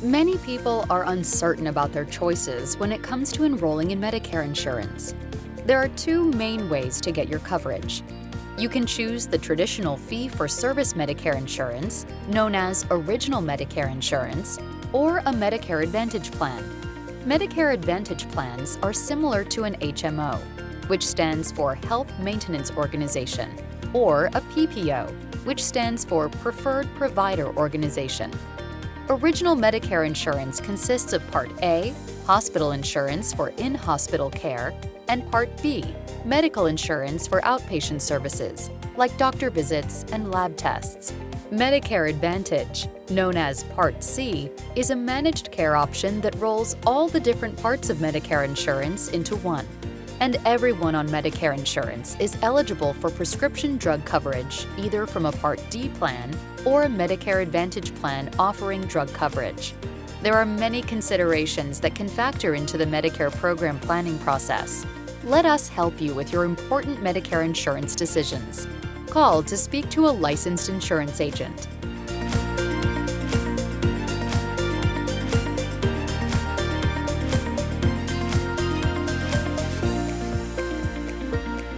Many people are uncertain about their choices when it comes to enrolling in Medicare insurance. There are two main ways to get your coverage. You can choose the traditional fee-for-service Medicare insurance, known as Original Medicare insurance, or a Medicare Advantage plan. Medicare Advantage plans are similar to an HMO, which stands for Health Maintenance Organization, or a PPO, which stands for Preferred Provider Organization. Original Medicare insurance consists of Part A, hospital insurance for in-hospital care, and Part B, medical insurance for outpatient services, like doctor visits and lab tests. Medicare Advantage, known as Part C, is a managed care option that rolls all the different parts of Medicare insurance into one. And everyone on Medicare insurance is eligible for prescription drug coverage, either from a Part D plan or a Medicare Advantage plan offering drug coverage. There are many considerations that can factor into the Medicare program planning process. Let us help you with your important Medicare insurance decisions. Call to speak to a licensed insurance agent.